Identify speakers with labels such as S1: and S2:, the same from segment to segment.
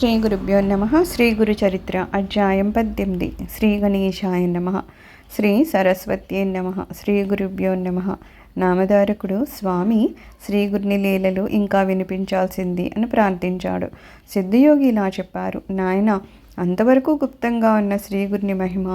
S1: శ్రీ గురుభ్యో నమ. శ్రీ గురు చరిత్ర అధ్యాయం 18. శ్రీ గణేశాయ నమ. శ్రీ సరస్వత్యే నమ. శ్రీ గురుభ్యో నమ. నామధారకుడు స్వామి శ్రీగురిని లీలలు ఇంకా వినిపించాల్సింది అని ప్రార్థించాడు. సిద్ధయోగి ఇలా చెప్పారు: నాయన, అంతవరకు గుప్తంగా ఉన్న శ్రీగురిని మహిమ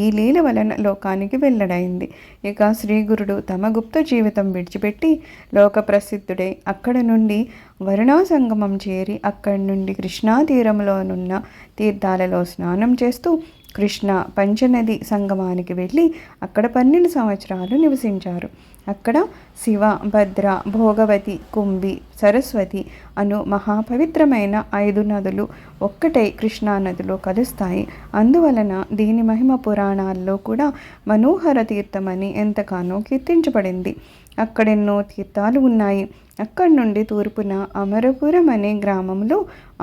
S1: ఈ లీల వలన లోకానికి వెల్లడైంది. ఇక శ్రీగురుడు తమ గుప్త జీవితం విడిచిపెట్టి లోక ప్రసిద్ధుడై అక్కడ నుండి వరుణా సంగమం చేరి అక్కడి నుండి కృష్ణా తీరంలోనున్న తీర్థాలలో స్నానం చేస్తూ కృష్ణ పంచనది సంగమానికి వెళ్ళి అక్కడ 12 సంవత్సరాలు నివసించారు. అక్కడ శివ, భద్ర, భోగవతి, కుంభి, సరస్వతి అను మహాపవిత్రమైన 5 నదులు ఒక్కటై కృష్ణా నదిలో కలుస్తాయి. అందువలన దీని మహిమ పురాణాల్లో కూడా మనోహర తీర్థమని ఎంతగానో కీర్తించబడింది. అక్కడెన్నో తీర్థాలు ఉన్నాయి. అక్కడి నుండి తూర్పున అమరపురం అనే గ్రామంలో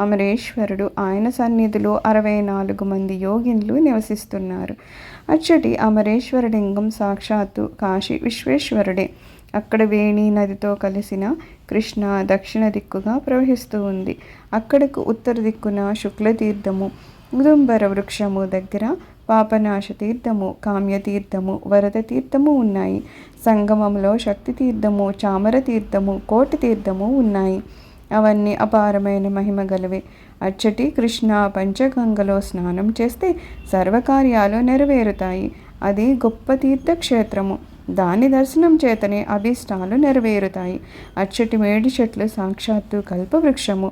S1: అమరేశ్వరుడు, ఆయన సన్నిధిలో 64 మంది యోగిన్లు నివసిస్తున్నారు. అచ్చటి అమరేశ్వర లింగం సాక్షాత్తు కాశీ విశ్వేశ్వరుడే. అక్కడ వేణి నదితో కలిసిన కృష్ణ దక్షిణ దిక్కుగా ప్రవహిస్తూ ఉంది. అక్కడకు ఉత్తర దిక్కున శుక్లతీర్థము, ఉదుంబర వృక్షము దగ్గర పాపనాశ తీర్థము, కామ్యతీర్థము, వరద తీర్థము ఉన్నాయి. సంగమంలో శక్తి తీర్థము, చామర తీర్థము, కోటి తీర్థము ఉన్నాయి. అవన్నీ అపారమైన మహిమ గలవే. అచ్చటి కృష్ణ పంచగంగలో స్నానం చేస్తే సర్వకార్యాలు నెరవేరుతాయి. అది గొప్ప తీర్థక్షేత్రము. దాని దర్శనం చేతనే అభీష్టాలు నెరవేరుతాయి. అచ్చటి మేడి చెట్లు సాక్షాత్తు కల్పవృక్షము.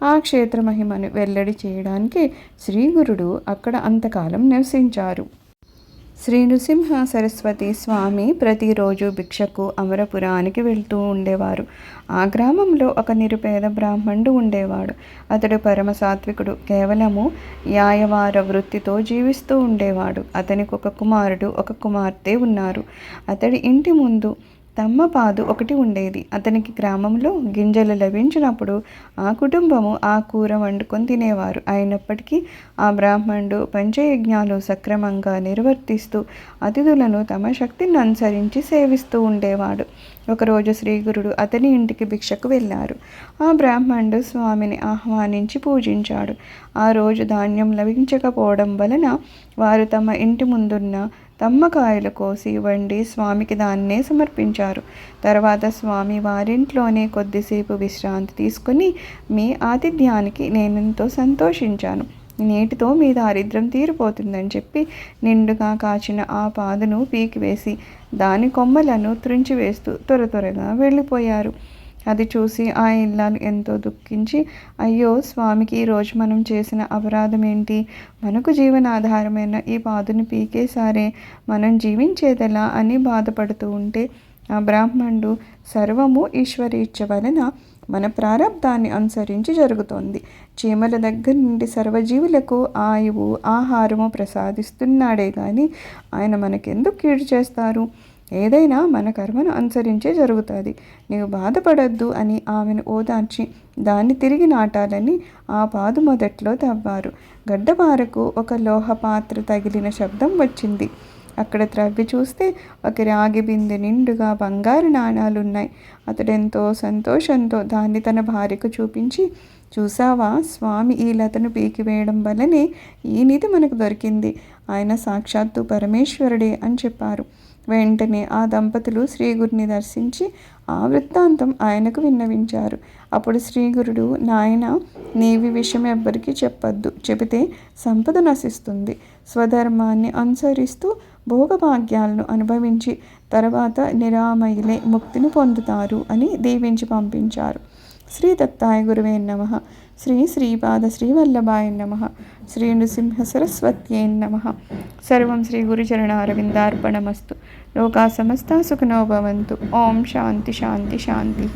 S1: ఆ క్షేత్ర మహిమను వెల్లడి చేయడానికి శ్రీగురుడు అక్కడ అంతకాలం నివసించారు. శ్రీ నృసింహ సరస్వతి స్వామి ప్రతిరోజు భిక్షకు అమరపురానికి వెళ్తూ ఉండేవారు. ఆ గ్రామంలో ఒక నిరుపేద బ్రాహ్మణుడు ఉండేవాడు. అతడు పరమ సాత్వికుడు. కేవలము యాయవార వృత్తితో జీవిస్తూ ఉండేవాడు. అతనికి ఒక కుమారుడు, ఒక కుమార్తె ఉన్నారు. అతడి ఇంటి ముందు తమ్మపాదు ఒకటి ఉండేది. అతనికి గ్రామంలో గింజలు లభించినప్పుడు ఆ కుటుంబము ఆ కూర వండుకొని తినేవారు. అయినప్పటికీ ఆ బ్రాహ్మణుడు పంచయజ్ఞాలు సక్రమంగా నిర్వర్తిస్తూ అతిథులను తమ శక్తిని అనుసరించి సేవిస్తూ ఉండేవాడు. ఒకరోజు శ్రీగురుడు అతని ఇంటికి భిక్షకు వెళ్ళారు. ఆ బ్రాహ్మణుడు స్వామిని ఆహ్వానించి పూజించాడు. ఆ రోజు ధాన్యం లభించకపోవడం వలన వారు తమ ఇంటి ముందున్న తమ్మకాయలు కోసి వండి స్వామికి దాన్నే సమర్పించారు. తర్వాత స్వామి వారింట్లోనే కొద్దిసేపు విశ్రాంతి తీసుకుని, మీ ఆతిథ్యానికి నేనెంతో సంతోషించాను. నేటితో మీ దారిద్ర్యం తీరిపోతుందని చెప్పి నిండుగా కాచిన ఆ పాదును పీకివేసి దాని కొమ్మలను త్రుంచివేస్తూ త్వరగా వెళ్ళిపోయారు. అది చూసి ఆ ఇల్లాలు ఎంతో దుఃఖించి, అయ్యో స్వామికి ఈరోజు మనం చేసిన అపరాధం ఏంటి? మనకు జీవనాధారమైన ఈ పాదుని పీకేసారే, మనం జీవించేదెలా అని బాధపడుతూ ఉంటే, ఆ బ్రాహ్మణుడు సర్వము ఈశ్వరీచ్ఛ వలన మన ప్రారంధాన్ని అనుసరించి జరుగుతోంది. చీమల దగ్గర నుండి సర్వజీవులకు ఆయువు, ఆహారము ప్రసాదిస్తున్నాడే కానీ ఆయన మనకెందుకు కీడు చేస్తారు? ఏదైనా మన కర్మను అనుసరించే జరుగుతుంది. నీవు బాధపడద్దు అని ఆమెను ఓదార్చి దాన్ని తిరిగి నాటాలని ఆ పాదు మొదట్లో తవ్వారు. గడ్డపారకు ఒక లోహ పాత్ర తగిలిన శబ్దం వచ్చింది. అక్కడ త్రవ్వి చూస్తే ఒక రాగి బిందె నిండుగా బంగారు నాణాలున్నాయి. అతడెంతో సంతోషంతో దాన్ని తన భార్యకు చూపించి, చూసావా, స్వామి ఈ లతను పీకివేయడం వల్లనే ఈ నిధి మనకు దొరికింది. ఆయన సాక్షాత్తు పరమేశ్వరుడే అని చెప్పారు. వెంటనే ఆ దంపతులు శ్రీగురిని దర్శించి ఆ వృత్తాంతం ఆయనకు విన్నవించారు. అప్పుడు శ్రీగురుడు, నాయన, నీవి విషయం ఎవ్వరికీ చెప్పొద్దు. చెబితే సంపద నశిస్తుంది. స్వధర్మాన్ని అనుసరిస్తూ భోగభాగ్యాలను అనుభవించి తర్వాత నిరామయులే ముక్తిని పొందుతారు అని దీవించి పంపించారు. శ్రీ దత్తాయ గురువే నమః. శ్రీ శ్రీపాద శ్రీవల్లభాయ నమః. శ్రీ నృసింహ సరస్వత్యై నమః. సర్వం శ్రీ గురుచరణారవిందార్పణమస్తు. లోకా సమస్తా సుఖినో భవంతు. ఓం శాంతి శాంతి శాంతి.